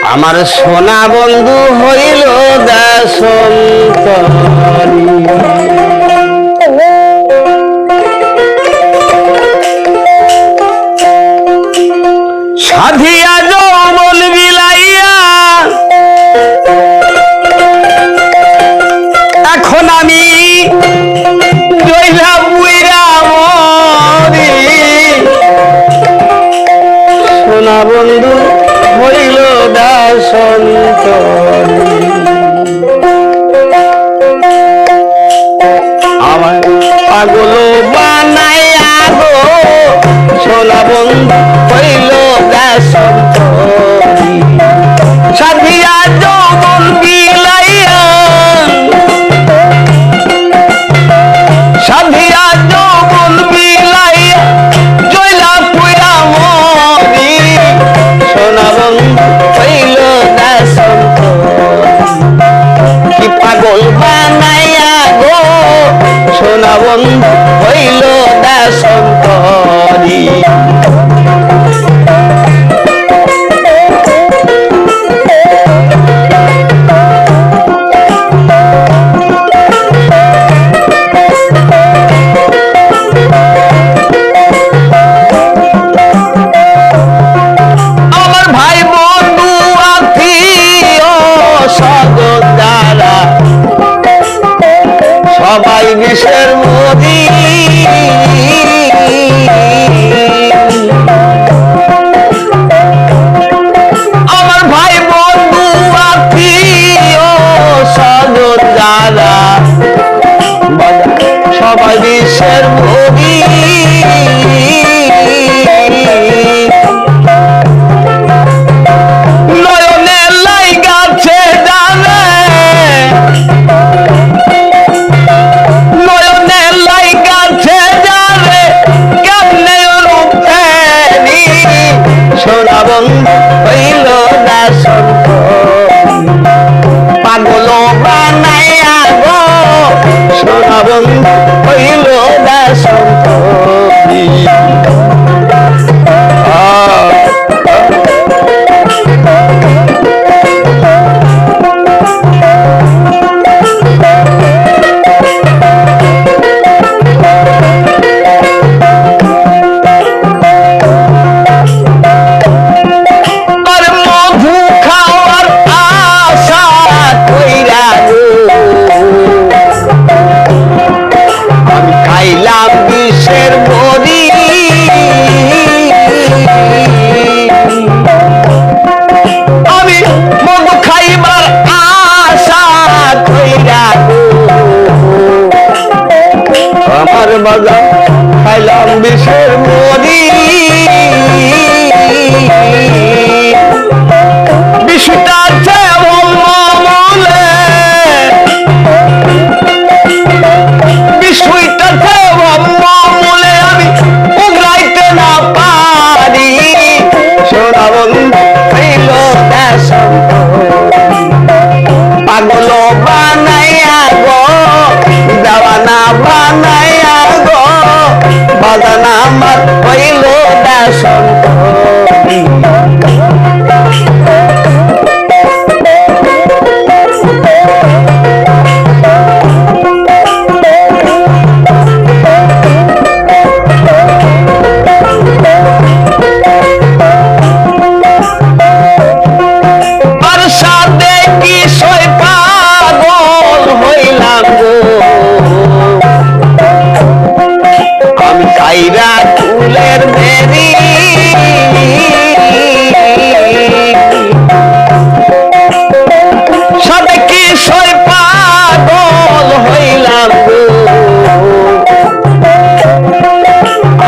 আমার সোনা বন্ধু হইল দাসন্তরী সাধিয়া যৌবন বিলাইয়া এখন আমি জইলা বুইরা মরি সোনা বন্ধু হইল দাসন্তরী আমার পাগল বানাইয়া গো সোনা বন্ধু হইল দাসন্তরী সাধিয়া যৌবন বিলাইয়া সাধিয়া যৌবন বিলাইয়া জইলা পুইরা মরি সোনা বন্ধু হইল দাসন্তরী কি পাগল বানাইয়া গো সোনা বন্ধু হইল দাসন্তরী সবাই বিষের মরি আমার ভাই বন্ধু আত্মীয় স্বজন যারা সবাই বিষের মরি নয়নের লাই গাছে জানে সোনা বন্ধু হইল দাসন্তরী পাগল বানাইয়া গো সোনা বন্ধু হইল দাসন্তরী বাজার খাইলাম বিষের মরি বিষটা আছে মলে বিষটা আছে মলে আমি উগরাইতে না পারি সোনা বন্ধু হইল দাসন্তরী পাগল বানাইয়া গো দেওয়ানা বানাইয়া বাজান আমার হইল দাসন্তরী আর সাথে কি সই পাগল হইলাম গো আমি কাইরা ফুলের বেরি সাথে কি সই পাগল হইলাম গো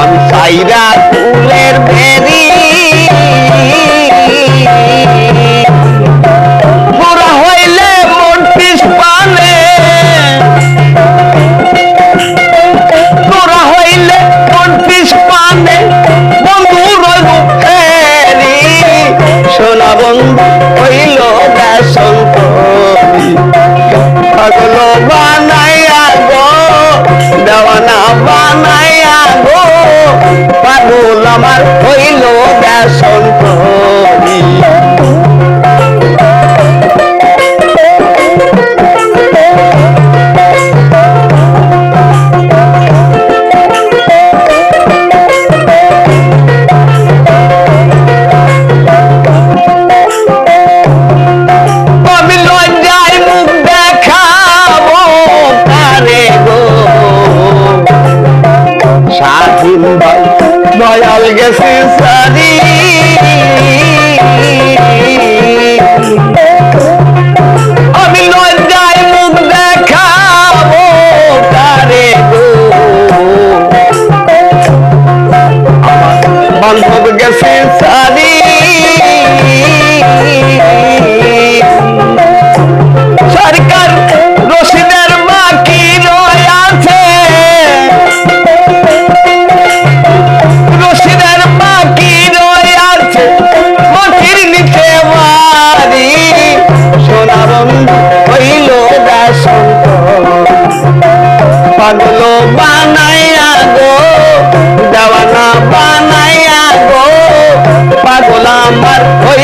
আমি কাইরা ফুলের বেরি পুরা হইলে মন পিস পানে পুরা হইলে মন পিস পানে বন্ধুর মুখেরি সোনা বন্ধু হইল দাসন্তরী পাগল বানাইয়া গো দেওয়ানা বানাইয়া গো পাগল আমার হইল দাসন্তরী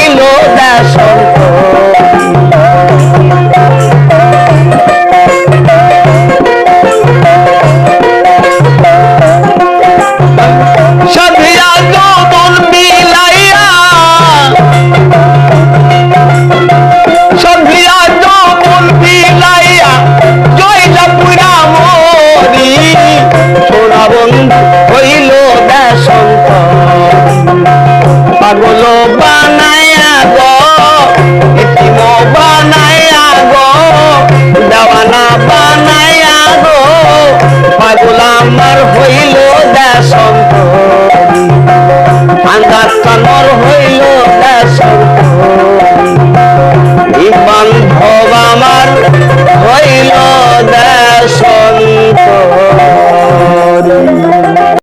হইল